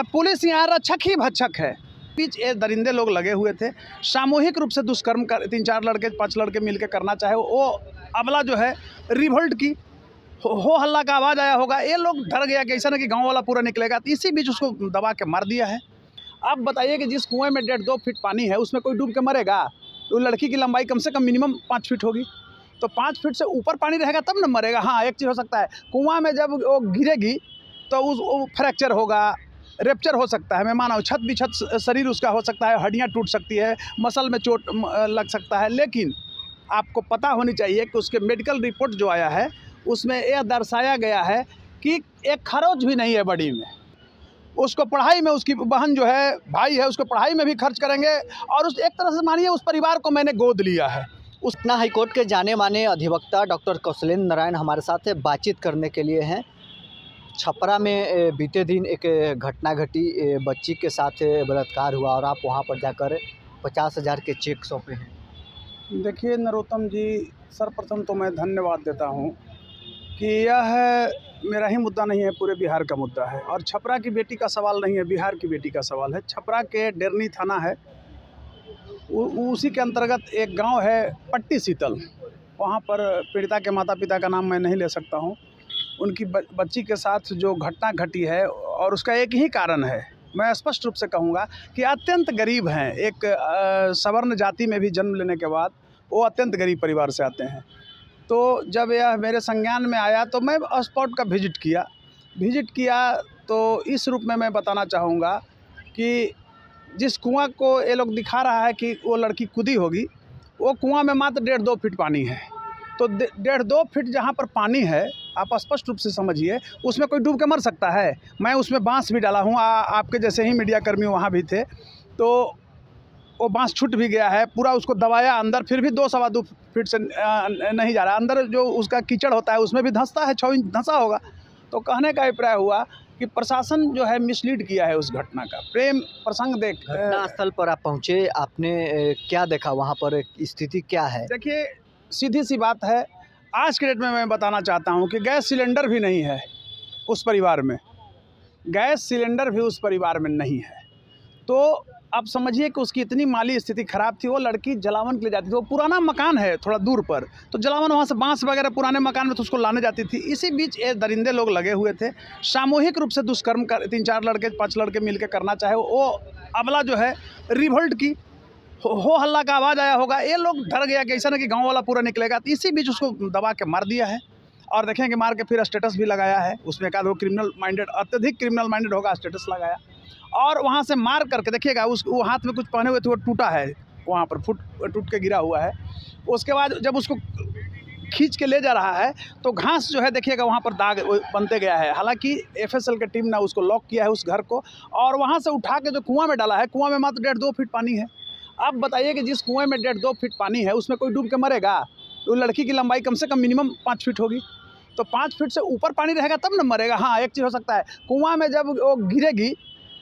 तब पुलिस यहाँ रक्षक ही भक्षक है। बीच ये दरिंदे लोग लगे हुए थे, सामूहिक रूप से दुष्कर्म कर 3-4 लड़के 5 लड़के मिलकर करना चाहे, वो अबला जो है रिवोल्ट की हो हल्ला का आवाज़ आया होगा, ये लोग डर गया कि ऐसा ना कि गांव वाला पूरा निकलेगा, तो इसी बीच उसको दबा के मार दिया है। अब बताइए कि जिस कुएं में 1.5-2 फीट पानी है उसमें कोई डूब के मरेगा? तो लड़की की लंबाई कम से कम मिनिमम 5 फीट होगी, तो 5 फीट से ऊपर पानी रहेगा तब न मरेगा। हाँ, एक चीज़ हो सकता है, कुआं में जब वो गिरेगी तो वो फ्रैक्चर होगा, रेप्चर हो सकता है, मैं माना छत शरीर उसका हो सकता है, हड्डियाँ टूट सकती है, मसल में चोट लग सकता है। लेकिन आपको पता होनी चाहिए कि उसके मेडिकल रिपोर्ट जो आया है उसमें यह दर्शाया गया है कि एक खरोच भी नहीं है बॉडी में। उसको पढ़ाई में, उसकी बहन जो है, भाई है, उसको पढ़ाई में भी खर्च करेंगे, और उस एक तरह से मानिए उस परिवार को मैंने गोद लिया है। पटना हाईकोर्ट के जाने माने अधिवक्ता डॉक्टर कौशलेंद्र नारायण हमारे साथ बातचीत करने के लिए हैं। छपरा में बीते दिन एक घटना घटी, बच्ची के साथ बलात्कार हुआ और आप वहां पर जाकर 50,000 के चेक सौंपे हैं। देखिए नरोत्तम जी, सर्वप्रथम तो मैं धन्यवाद देता हूं कि यह मेरा ही मुद्दा नहीं है, पूरे बिहार का मुद्दा है, और छपरा की बेटी का सवाल नहीं है, बिहार की बेटी का सवाल है। छपरा के डेरनी थाना है, उसी के अंतर्गत एक गांव है पट्टी शीतल, वहां पर पीड़िता के माता पिता का नाम मैं नहीं ले सकता हूं, उनकी बच्ची के साथ जो घटना घटी है, और उसका एक ही कारण है, मैं स्पष्ट रूप से कहूँगा कि अत्यंत गरीब हैं। एक सवर्ण जाति में भी जन्म लेने के बाद वो अत्यंत गरीब परिवार से आते हैं। तो जब यह मेरे संज्ञान में आया तो मैं स्पॉट का विजिट किया तो इस रूप में मैं बताना चाहूँगा कि जिस कुआं को ये लोग दिखा रहा है कि वो लड़की कूदी होगी, वो कुआं में मात्र 1.5-2 फीट पानी है। तो 1.5-2 फीट जहाँ पर पानी है, आप स्पष्ट रूप से समझिए, उसमें कोई डूब के मर सकता है। मैं उसमें बांस भी डाला हूँ, आपके जैसे ही मीडिया कर्मी वहाँ भी थे, तो वो बांस छूट भी गया है, पूरा उसको दबाया अंदर, फिर भी 2-2.25 फीट से नहीं जा रहा। अंदर जो उसका कीचड़ होता है उसमें भी धंसता है, 6 इंच धंसा होगा। तो कहने का अभिप्राय हुआ कि प्रशासन जो है मिसलीड किया है उस घटना का। प्रेम प्रसंग देख घटना स्थल पर आप पहुँचे, आपने क्या देखा वहाँ पर, स्थिति क्या है? देखिए, सीधी सी बात है, आज के डेट में मैं बताना चाहता हूं कि गैस सिलेंडर भी नहीं है उस परिवार में, गैस सिलेंडर भी उस परिवार में नहीं है। तो आप समझिए कि उसकी इतनी माली स्थिति ख़राब थी। वो लड़की जलावन के लिए जाती थी, वो पुराना मकान है थोड़ा दूर पर, तो जलावन वहाँ से बांस वगैरह पुराने मकान में तो उसको लाने जाती थी। इसी बीच ये दरिंदे लोग लगे हुए थे, सामूहिक रूप से दुष्कर्म कर 3-4 लड़के 5 लड़के मिलकर करना चाहे, वो अबला जो है रिवोल्ट की हो हल्ला का आवाज़ आया होगा, ये लोग डर गया कि ऐसा ना कि गांव वाला पूरा निकलेगा, तो इसी बीच उसको दबा के मार दिया है। और देखें कि मार के फिर स्टेटस भी लगाया है, उसमें एक आध वो क्रिमिनल माइंडेड, अत्यधिक क्रिमिनल माइंडेड होगा, स्टेटस लगाया। और वहाँ से मार करके देखिएगा, वो हाथ में कुछ पहने हुए थे, वो टूटा है, वहाँ पर टूट के गिरा हुआ है। उसके बाद जब उसको खींच के ले जा रहा है तो घास जो है देखिएगा वहाँ पर दाग बनते गया है। हालांकि FSL की टीम ने उसको लॉक किया है उस घर को, और वहाँ से उठा के जो कुआं में डाला है, कुआं में मात्र 1.5-2 फीट पानी है। आप बताइए कि जिस कुएं में 1.5-2 फीट पानी है उसमें कोई डूब के मरेगा? तो लड़की की लंबाई कम से कम मिनिमम 5 फीट होगी, तो 5 फीट से ऊपर पानी रहेगा तब न मरेगा। हाँ, एक चीज़ हो सकता है, कुआं में जब वो गिरेगी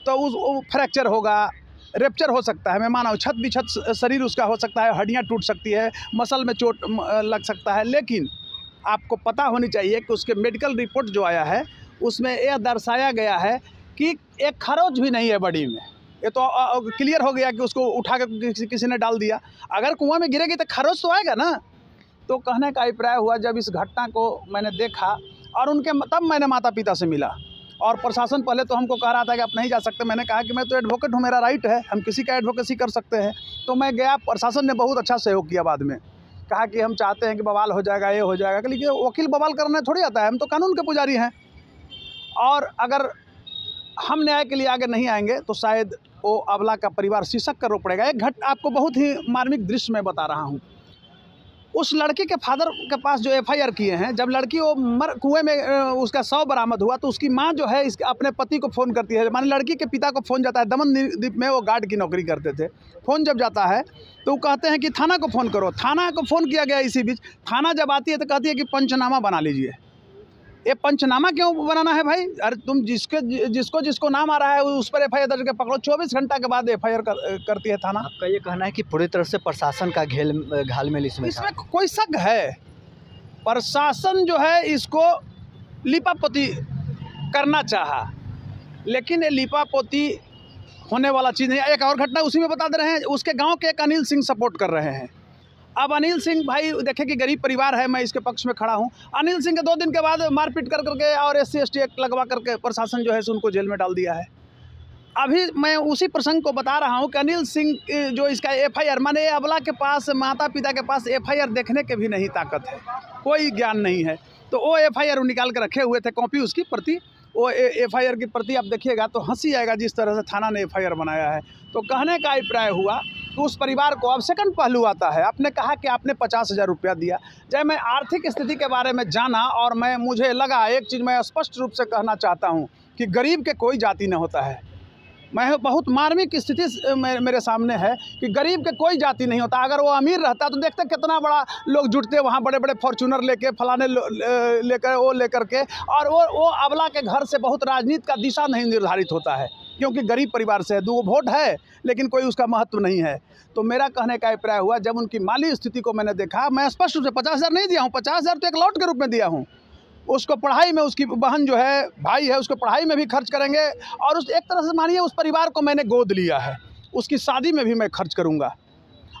तो वो फ्रैक्चर होगा, रेप्चर हो सकता है, मैं माना छत शरीर उसका हो सकता है, हड्डियाँ टूट सकती है, मसल में चोट लग सकता है। लेकिन आपको पता होनी चाहिए कि उसके मेडिकल रिपोर्ट जो आया है उसमें यह दर्शाया गया है कि एक खरोच भी नहीं है बॉडी में। ये तो क्लियर हो गया कि उसको उठा के किसी ने डाल दिया। अगर कुआं में गिरेगी तो खरोच तो आएगा ना। तो कहने का अभिप्राय हुआ, जब इस घटना को मैंने देखा और तब मैंने माता पिता से मिला, और प्रशासन पहले तो हमको कह रहा था कि आप नहीं जा सकते। मैंने कहा कि मैं तो एडवोकेट हूँ, मेरा राइट है, हम किसी का एडवोकेसी कर सकते हैं। तो मैं गया, प्रशासन ने बहुत अच्छा सहयोग किया। बाद में कहा कि हम चाहते हैं कि बवाल हो जाएगा, ये हो जाएगा, लेकिन वकील बवाल करने थोड़ी आता है, हम तो कानून के पुजारी हैं। और अगर हम न्याय के लिए आगे नहीं आएंगे तो शायद वो अबला का परिवार शीर्षक कर रो पड़ेगा। एक आपको बहुत ही मार्मिक दृश्य में बता रहा हूँ। उस लड़की के फादर के पास जो FIR किए हैं, जब लड़की वो कुएं में उसका शव बरामद हुआ तो उसकी माँ जो है अपने पति को फ़ोन करती है। माने लड़की के पिता को फ़ोन जाता है, दमन द्वीप में वो गार्ड की नौकरी करते थे। फ़ोन जब जाता है तो वो कहते हैं कि थाना को फ़ोन करो। थाना को फ़ोन किया गया। इसी बीच थाना जब आती है तो कहती है कि पंचनामा बना लीजिए। ये पंचनामा क्यों बनाना है भाई? अरे तुम जिसको नाम आ रहा है उस पर FIR दर्ज कर पकड़ो। 24 घंटा के बाद FIR करती है थाना। आपका ये कहना है कि पूरी तरह से प्रशासन का घालमेल इसमें कोई शक है? प्रशासन जो है इसको लिपापोती करना चाहा, लेकिन ये लीपापोती होने वाला चीज़ नहीं। एक और घटना उसी में बता दे रहे हैं, उसके गांव के एक अनिल सिंह सपोर्ट कर रहे हैं। अब अनिल सिंह भाई देखे कि गरीब परिवार है, मैं इसके पक्ष में खड़ा हूं। अनिल सिंह के 2 दिन के बाद मारपीट कर करके और SC/ST एक्ट लगवा करके प्रशासन जो है सो उनको जेल में डाल दिया है। अभी मैं उसी प्रसंग को बता रहा हूं कि अनिल सिंह जो इसका FIR, माने अबला के पास, माता पिता के पास FIR देखने के भी नहीं ताकत है, कोई ज्ञान नहीं है। तो वो FIR निकाल के रखे हुए थे, कॉपी उसकी प्रति, वो FIR की प्रति आप देखिएगा तो हंसी आएगा जिस तरह से थाना ने FIR बनाया है। तो कहने का अभिप्राय हुआ कि उस परिवार को अब सेकंड पहलू आता है। आपने कहा कि आपने 50,000 रुपया दिया। जब मैं आर्थिक स्थिति के बारे में जाना और मुझे लगा, एक चीज़ मैं स्पष्ट रूप से कहना चाहता हूँ कि गरीब के कोई जाति न होता है। मैं बहुत मार्मिक स्थिति मेरे सामने है कि गरीब के कोई जाति नहीं होता। अगर वो अमीर रहता तो देखते कितना बड़ा लोग जुटते वहाँ, बड़े बड़े फॉर्चूनर लेके, फलाने लेकर, वो लेकर के, और वो अबला के घर से बहुत राजनीति का दिशा नहीं निर्धारित होता है, क्योंकि गरीब परिवार से है, 2 वोट है लेकिन कोई उसका महत्व नहीं है। तो मेरा कहने का अभिप्राय हुआ, जब उनकी माली स्थिति को मैंने देखा, मैं स्पष्ट रूप से 50,000 नहीं दिया हूँ, 50,000 तो एक लौट के रूप में दिया हूँ। उसको पढ़ाई में, उसकी बहन जो है, भाई है, उसको पढ़ाई में भी खर्च करेंगे, और उस एक तरह से मानिए उस परिवार को मैंने गोद लिया है, उसकी शादी में भी मैं खर्च करूँगा।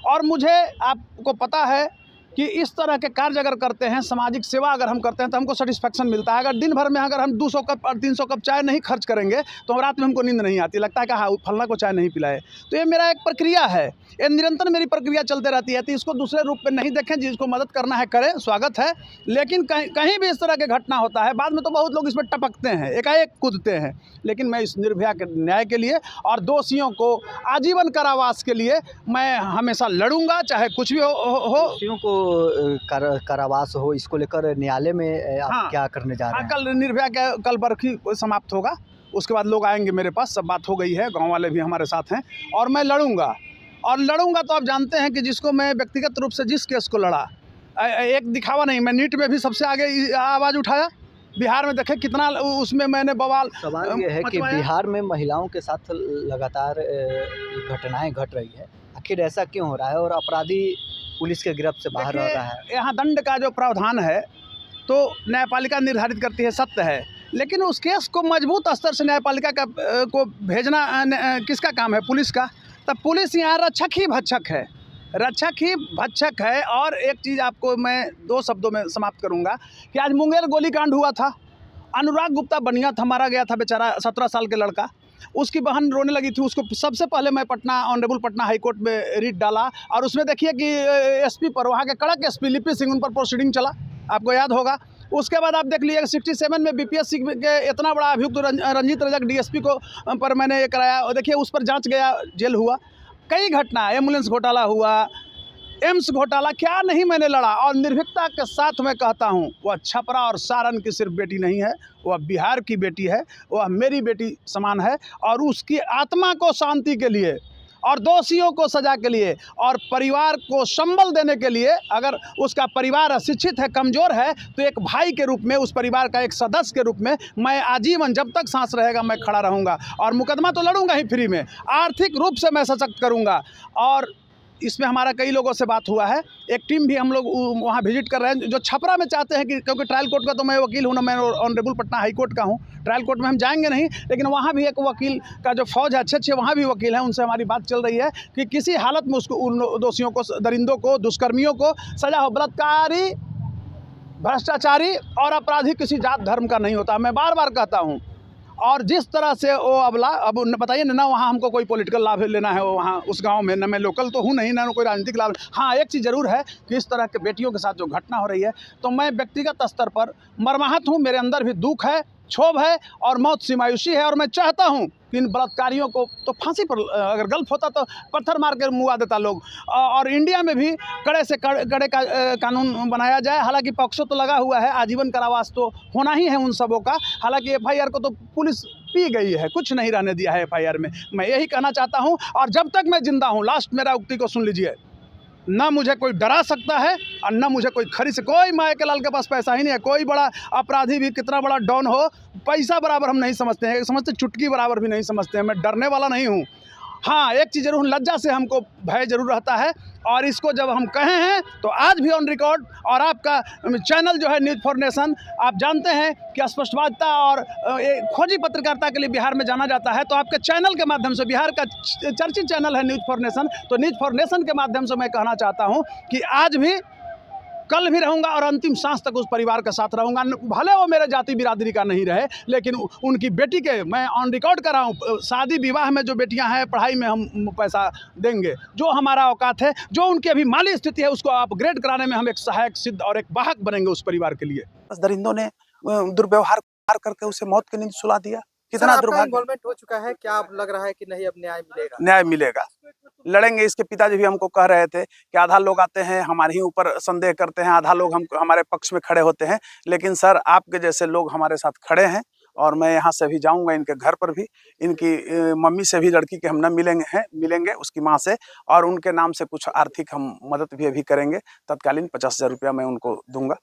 और मुझे, आपको पता है कि इस तरह के कार्य अगर करते हैं, सामाजिक सेवा अगर हम करते हैं तो हमको सेटिस्फैक्शन मिलता है। अगर दिन भर में अगर हम 200 कप और 300 कप चाय नहीं खर्च करेंगे तो रात में हमको नींद नहीं आती, लगता है कि हाँ फलना को चाय नहीं पिलाए। तो ये मेरा एक प्रक्रिया है, ये निरंतर मेरी प्रक्रिया चलते रहती है। तो इसको दूसरे रूप में नहीं देखें, जिसको मदद करना है करें, स्वागत है। लेकिन कहीं भी इस तरह के घटना होता है, बाद में तो बहुत लोग इसमें टपकते हैं, एकाएक कूदते हैं। लेकिन मैं इस निर्भया के न्याय के लिए और दोषियों को आजीवन कारावास के लिए मैं हमेशा लड़ूंगा, चाहे कुछ भी हो। दोषियों को कारावास हो, इसको लेकर न्यायालय में आप क्या करने जा रहे हैं? कल निर्भया का कल बरखी समाप्त होगा, उसके बाद लोग आएंगे मेरे पास, सब बात हो गई है, गांव वाले भी हमारे साथ हैं, और मैं लड़ूंगा। और लड़ूंगा तो आप जानते हैं कि जिसको मैं व्यक्तिगत रूप से जिस केस को लड़ा, एक दिखावा नहीं, मैं नीट में भी सबसे आगे आवाज़ उठाया। बिहार में देखे कितना उसमें मैंने बवाल। सवाल ये है कि बिहार में महिलाओं के साथ लगातार घटनाएं घट रही है, आखिर ऐसा क्यों हो रहा है और अपराधी पुलिस के गिरफ्त से बाहर रह रहा है? यहाँ दंड का जो प्रावधान है तो न्यायपालिका निर्धारित करती है, सत्य है, लेकिन उस केस को मजबूत स्तर से न्यायपालिका को भेजना किसका काम है? पुलिस का। तब पुलिस यहाँ रक्षक ही भक्षक है, रक्षक ही भक्षक है। और एक चीज़ आपको मैं 2 शब्दों में समाप्त करूँगा कि आज मुंगेर गोलीकांड हुआ था, अनुराग गुप्ता बनिया था, मारा गया था बेचारा, 17 साल के लड़का, उसकी बहन रोने लगी थी। उसको सबसे पहले मैं ऑनरेबल पटना हाई कोर्ट में रिट डाला, और उसमें देखिए कि SP पर, वहाँ के कड़क SP लिपि सिंह, उन पर प्रोसीडिंग चला, आपको याद होगा। उसके बाद आप देख लीजिए 67 में BPSC के इतना बड़ा अभियुक्त रंजीत रजक DSP को पर मैंने ये कराया, और देखिए उस पर जांच गया, जेल हुआ। कई घटना, एम्बुलेंस घोटाला हुआ, एम्स घोटाला, क्या नहीं मैंने लड़ा। और निर्भीकता के साथ मैं कहता हूँ, वह छपरा और सारण की सिर्फ बेटी नहीं है, वह बिहार की बेटी है, वह मेरी बेटी समान है। और उसकी आत्मा को शांति के लिए, और दोषियों को सजा के लिए, और परिवार को संबल देने के लिए, अगर उसका परिवार अशिक्षित है, कमज़ोर है, तो एक भाई के रूप में, उस परिवार का एक सदस्य के रूप में मैं आजीवन, जब तक सांस रहेगा, मैं खड़ा रहूँगा। और मुकदमा तो लड़ूंगा ही फ्री में, आर्थिक रूप से मैं सशक्त करूँगा। और इसमें हमारा कई लोगों से बात हुआ है, एक टीम भी हम लोग वहाँ विजिट कर रहे हैं, जो छपरा में चाहते हैं कि, क्योंकि ट्रायल कोर्ट का तो मैं वकील हूँ ना, मैं ऑनरेबल पटना हाई कोर्ट का हूँ, ट्रायल कोर्ट में हम जाएंगे नहीं, लेकिन वहाँ भी एक वकील का जो फौज है, अच्छे वहाँ भी वकील हैं, उनसे हमारी बात चल रही है कि किसी हालत में उसको, उन दोषियों को, दरिंदों को, दुष्कर्मियों को सजा हो। बलात्कारी, भ्रष्टाचारी और अपराधी किसी जात धर्म का नहीं होता, मैं बार बार कहता हूँ। और जिस तरह से वो अबला, अब बताइए ना, वहाँ हमको कोई पॉलिटिकल लाभ लेना है, वो वहाँ उस गांव में, ना मैं लोकल तो हूँ नहीं, ना कोई राजनीतिक लाभ। हाँ, एक चीज़ ज़रूर है कि इस तरह के बेटियों के साथ जो घटना हो रही है, तो मैं व्यक्तिगत स्तर पर मर्माहत हूँ, मेरे अंदर भी दुख है, क्षोभ है, और मौत से मायूसी है। और मैं चाहता हूँ कि इन बलात्कारियों को तो फांसी पर, अगर गलत होता तो पत्थर मार कर मुआ देता लोग। और इंडिया में भी कड़े से कड़े का कानून बनाया जाए। हालांकि पॉक्सो तो लगा हुआ है, आजीवन कारावास तो होना ही है उन सबों का। हालांकि FIR को तो पुलिस पी गई है, कुछ नहीं रहने दिया है FIR में। मैं यही कहना चाहता हूँ, और जब तक मैं जिंदा हूँ, लास्ट मेरा उक्ति को सुन लीजिए, न मुझे कोई डरा सकता है और न मुझे कोई खरीद से। कोई माया के लाल के पास पैसा ही नहीं है। कोई बड़ा अपराधी भी कितना बड़ा डॉन हो, पैसा बराबर हम नहीं समझते हैं, समझते चुटकी बराबर भी नहीं समझते हैं। मैं डरने वाला नहीं हूँ। हाँ, एक चीज़ ज़रूर, लज्जा से हमको भय ज़रूर रहता है, और इसको जब हम कहे हैं तो आज भी ऑन रिकॉर्ड, और आपका चैनल जो है न्यूज़ फॉर नेशन, आप जानते हैं कि स्पष्टवादिता और खोजी पत्रकारिता के लिए बिहार में जाना जाता है। तो आपके चैनल के माध्यम से, बिहार का चर्चित चैनल है न्यूज़ फॉर नेशन, तो न्यूज़ फॉर नेशन के माध्यम से मैं कहना चाहता हूँ कि आज भी, कल भी रहूँगा और अंतिम सांस तक उस परिवार के साथ रहूँगा। भले वो मेरे जाति बिरादरी का नहीं रहे, लेकिन उनकी बेटी के मैं ऑन रिकॉर्ड कर रहा हूँ, शादी विवाह में जो बेटियां हैं, पढ़ाई में हम पैसा देंगे, जो हमारा औकात है, जो उनकी अभी माली स्थिति है उसको अपग्रेड कराने में हम एक सहायक सिद्ध और एक वाहक बनेंगे उस परिवार के लिए। दरिंदों ने दुर्व्यवहार करके उसे मौत की नींद सुला दिया। कितना दुर्भाग्य। इन्वॉल्वमेंट हो चुका है, क्या अब लग रहा है कि नहीं अब न्याय मिलेगा? न्याय मिलेगा, लड़ेंगे। इसके पिताजी भी हमको कह रहे थे कि आधा लोग आते हैं हमारे ही ऊपर संदेह करते हैं, आधा लोग हम हमारे पक्ष में खड़े होते हैं, लेकिन सर आपके जैसे लोग हमारे साथ खड़े हैं, और मैं यहाँ से भी जाऊँगा इनके घर पर भी, इनकी मम्मी से भी लड़की के हम न मिलेंगे उसकी माँ से, और उनके नाम से कुछ आर्थिक हम मदद भी अभी करेंगे। तत्कालीन 50,000 रुपया मैं उनको दूंगा।